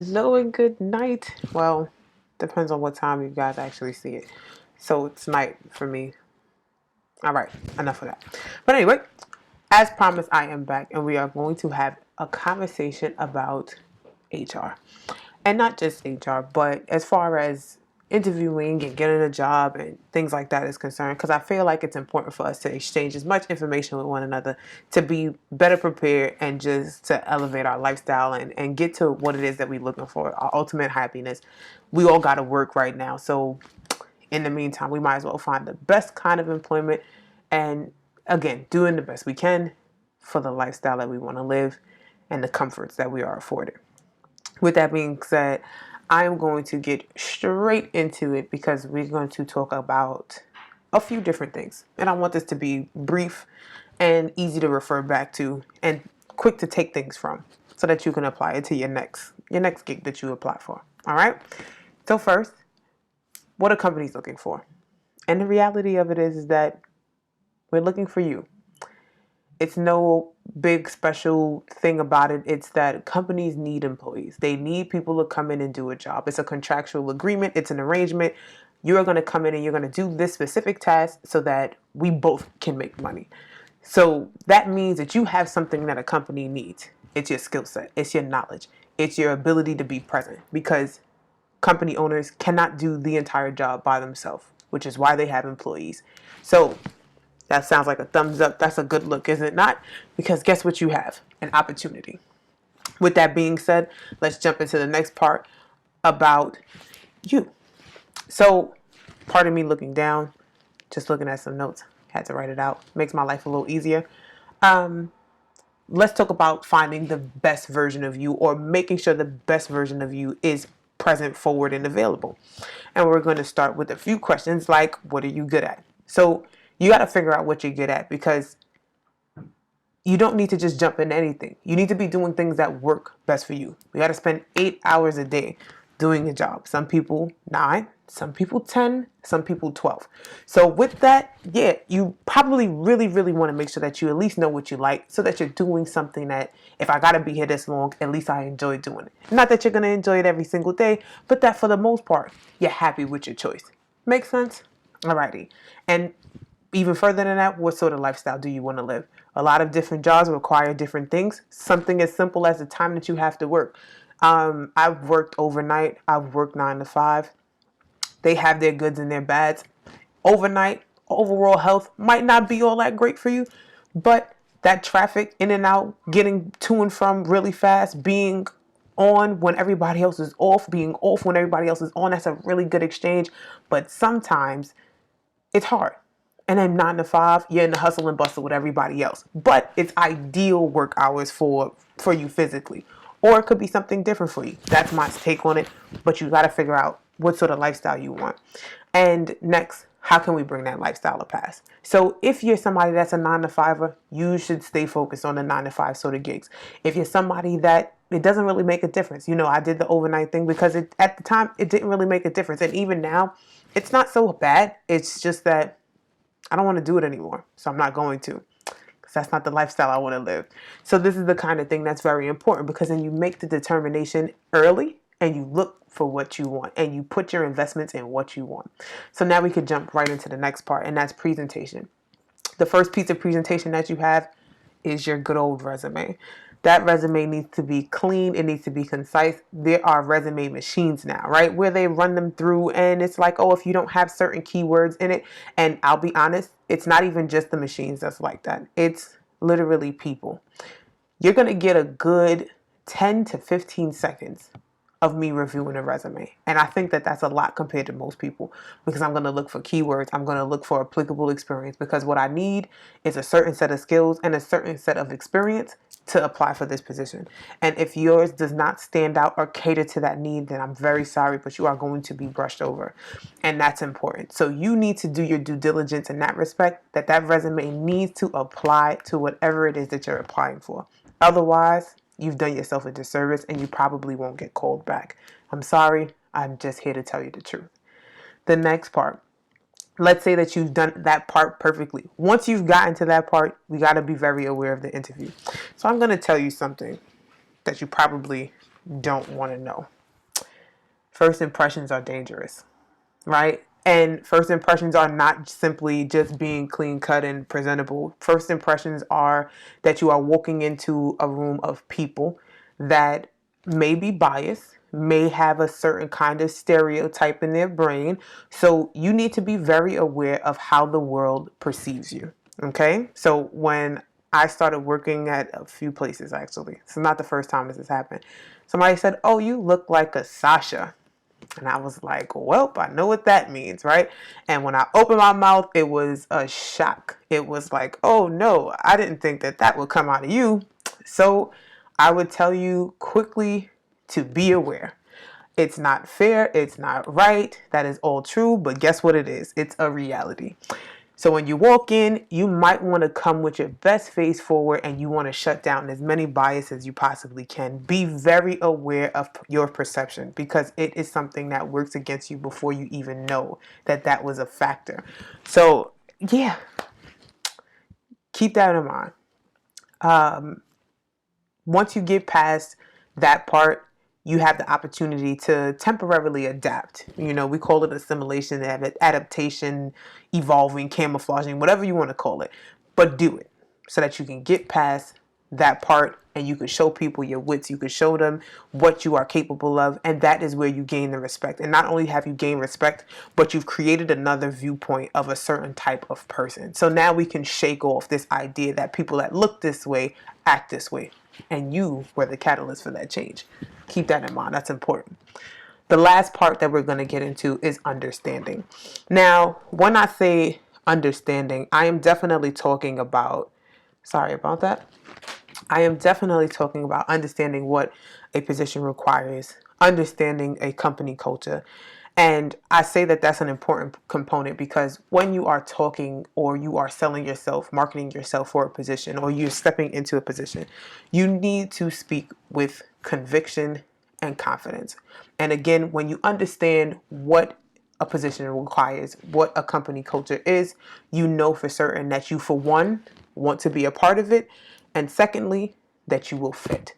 Hello and good night. Well, depends on what time you guys actually see it. So it's night for me. All right, enough of that. But anyway, as promised, I am back and we are going to have a conversation about HR. And not just HR, but as far as interviewing and getting a job and things like that is concerned, because I feel like it's important for us to exchange as much information with one another to be better prepared and just to elevate our lifestyle and get to what it is that we're looking for, our ultimate happiness. We all got to work right now. So in the meantime, we might as well find the best kind of employment and, again, doing the best we can for the lifestyle that we want to live and the comforts that we are afforded. With that being said, I am going to get straight into it because we're going to talk about a few different things. And I want this to be brief and easy to refer back to and quick to take things from so that you can apply it to your next gig that you apply for. All right? So first, what are companies looking for? And the reality of it is that we're looking for you. It's no big special thing about it. It's that companies need employees. They need people to come in and do a job. It's a contractual agreement. It's an arrangement. You're going to come in and you're going to do this specific task so that we both can make money. So that means that you have something that a company needs. It's your skill set. It's your knowledge. It's your ability to be present because company owners cannot do the entire job by themselves, which is why they have employees. So that sounds like a thumbs up. That's a good look, is it not? Because guess what you have? An opportunity. With that being said, let's jump into the next part about you. So, pardon me looking down, just looking at some notes. Had to write it out. Makes my life a little easier. Let's talk about finding the best version of you or making sure the best version of you is present, forward, and available. And we're going to start with a few questions like, what are you good at? So, you got to figure out what you're good at because you don't need to just jump into anything. You need to be doing things that work best for you. You got to spend 8 hours a day doing a job. Some people 9, some people 10, some people 12. So with that, yeah, you probably really, really want to make sure that you at least know what you like so that you're doing something that if I got to be here this long, at least I enjoy doing it. Not that you're going to enjoy it every single day, but that for the most part, you're happy with your choice. Make sense? Alrighty. And even further than that, what sort of lifestyle do you want to live? A lot of different jobs require different things. Something as simple as the time that you have to work. I've worked overnight. I've worked 9 to 5. They have their goods and their bads. Overnight, overall health might not be all that great for you, but that traffic in and out, getting to and from really fast, being on when everybody else is off, being off when everybody else is on, that's a really good exchange. But sometimes it's hard. And then 9 to 5, you're in the hustle and bustle with everybody else. But it's ideal work hours for you physically. Or it could be something different for you. That's my take on it. But you got to figure out what sort of lifestyle you want. And next, how can we bring that lifestyle to pass? So if you're somebody that's a 9 to 5er, you should stay focused on the 9 to 5 sort of gigs. If you're somebody that it doesn't really make a difference. You know, I did the overnight thing because at the time it didn't really make a difference. And even now, it's not so bad. It's just that I don't want to do it anymore. So I'm not going to. Because that's not the lifestyle I want to live. So this is the kind of thing that's very important because then you make the determination early and you look for what you want and you put your investments in what you want. So now we could jump right into the next part, and that's presentation. The first piece of presentation that you have is your good old resume. That resume needs to be clean. It needs to be concise. There are resume machines now, right? Where they run them through and it's like, oh, if you don't have certain keywords in it, and I'll be honest, it's not even just the machines that's like that. It's literally people. You're going to get a good 10 to 15 seconds of me reviewing a resume. And I think that that's a lot compared to most people because I'm going to look for keywords. I'm going to look for applicable experience because what I need is a certain set of skills and a certain set of experience to apply for this position. And if yours does not stand out or cater to that need, then I'm very sorry, but you are going to be brushed over. And that's important. So you need to do your due diligence in that respect, that resume needs to apply to whatever it is that you're applying for. Otherwise, you've done yourself a disservice and you probably won't get called back. I'm sorry. I'm just here to tell you the truth. The next part. Let's say that you've done that part perfectly. Once you've gotten to that part, we got to be very aware of the interview. So I'm going to tell you something that you probably don't want to know. First impressions are dangerous, right? And first impressions are not simply just being clean cut and presentable. First impressions are that you are walking into a room of people that may be biased, may have a certain kind of stereotype in their brain. So you need to be very aware of how the world perceives you. Okay? So when I started working at a few places, actually, it's not the first time this has happened. Somebody said, "Oh, you look like a Sasha." And I was like, well, I know what that means, right? And when I opened my mouth, it was a shock. It was like, oh no, I didn't think that that would come out of you. So I would tell you quickly to be aware. It's not fair. It's not right. That is all true. But guess what it is? It's a reality. So when you walk in, you might want to come with your best face forward and you want to shut down as many biases as you possibly can. Be very aware of your perception because it is something that works against you before you even know that that was a factor. So yeah, keep that in mind. Once you get past that part, you have the opportunity to temporarily adapt. You know, we call it assimilation, adaptation, evolving, camouflaging, whatever you want to call it. But do it so that you can get past that part and you can show people your wits. You can show them what you are capable of. And that is where you gain the respect. And not only have you gained respect, but you've created another viewpoint of a certain type of person. So now we can shake off this idea that people that look this way act this way. And you were the catalyst for that change. Keep that in mind. That's important. The last part that we're going to get into is understanding. Now, when I say understanding, I am definitely talking about, sorry about that. I am definitely talking about understanding what a position requires, understanding a company culture. And I say that that's an important component because when you are talking or you are selling yourself, marketing yourself for a position, or you're stepping into a position, you need to speak with conviction and confidence. And again, when you understand what a position requires, what a company culture is, you know for certain that you, for one, want to be a part of it, and secondly, that you will fit.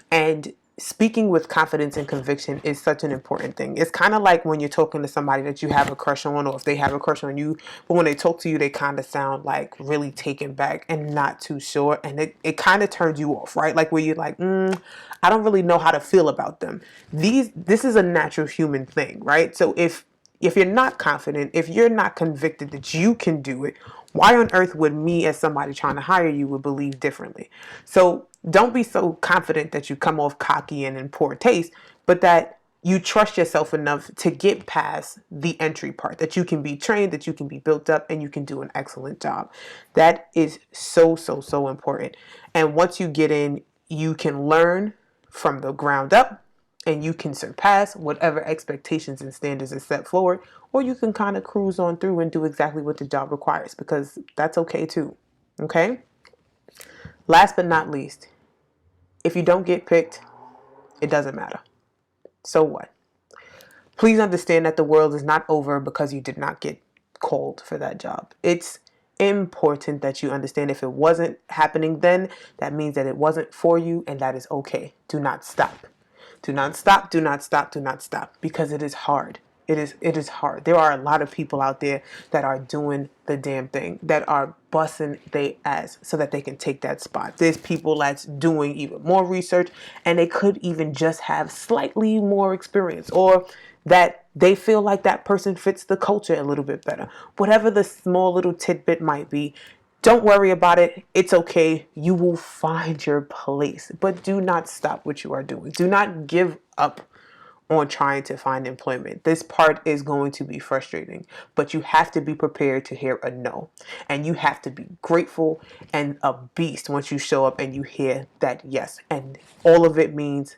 And speaking with confidence and conviction is such an important thing. It's kind of like when you're talking to somebody that you have a crush on, or if they have a crush on you, but when they talk to you, they kind of sound like really taken back and not too sure. And it kind of turns you off, right? Like where you're like, I don't really know how to feel about them. This is a natural human thing, right? So if you're not confident, if you're not convicted that you can do it, why on earth would me as somebody trying to hire you would believe differently? So don't be so confident that you come off cocky and in poor taste, but that you trust yourself enough to get past the entry part, that you can be trained, that you can be built up, and you can do an excellent job. That is so, so, so important. And once you get in, you can learn from the ground up and you can surpass whatever expectations and standards are set forward, or you can kind of cruise on through and do exactly what the job requires because that's okay too. Okay? Last but not least, if you don't get picked, it doesn't matter. So what? Please understand that the world is not over because you did not get called for that job. It's important that you understand if it wasn't happening then, that means that it wasn't for you, and that is okay. Do not stop. Do not stop, do not stop, do not stop, because it is hard. It is hard. There are a lot of people out there that are doing the damn thing, that are busting their ass so that they can take that spot. There's people that's doing even more research and they could even just have slightly more experience, or that they feel like that person fits the culture a little bit better. Whatever the small little tidbit might be, don't worry about it. It's okay. You will find your place. But do not stop what you are doing. Do not give up on trying to find employment. This part is going to be frustrating, but you have to be prepared to hear a no. And you have to be grateful and a beast once you show up and you hear that yes. And all of it means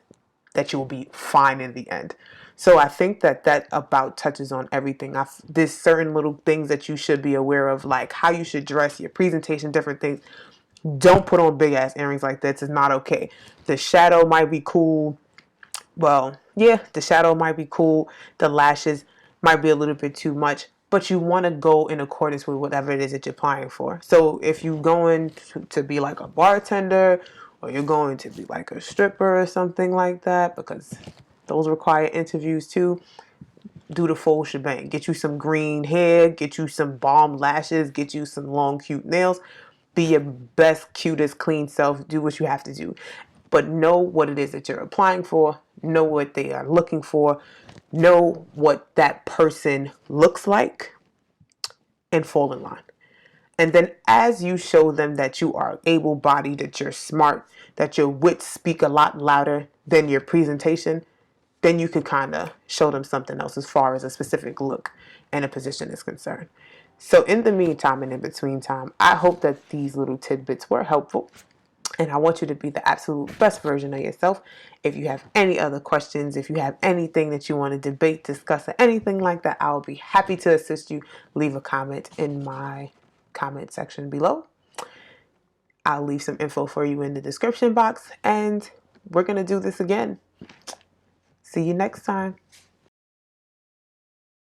that you will be fine in the end. So I think that about touches on everything. There's certain little things that you should be aware of, like how you should dress, your presentation, different things. Don't put on big ass earrings like this. It's not okay. The shadow might be cool. Well, yeah, the shadow might be cool. The lashes might be a little bit too much, but you want to go in accordance with whatever it is that you're applying for. So if you're going to be like a bartender or you're going to be like a stripper or something like that, because those require interviews too, do the full shebang. Get you some green hair, get you some bomb lashes, get you some long, cute nails. Be your best, cutest, clean self. Do what you have to do. But know what it is that you're applying for. Know what they are looking for. Know what that person looks like and fall in line. And then as you show them that you are able-bodied, that you're smart, that your wits speak a lot louder than your presentation, then you could kind of show them something else as far as a specific look and a position is concerned. So in the meantime and in between time, I hope that these little tidbits were helpful. And I want you to be the absolute best version of yourself. If you have any other questions, if you have anything that you want to debate, discuss, or anything like that, I'll be happy to assist you. Leave a comment in my comment section below. I'll leave some info for you in the description box, and we're going to do this again. See you next time.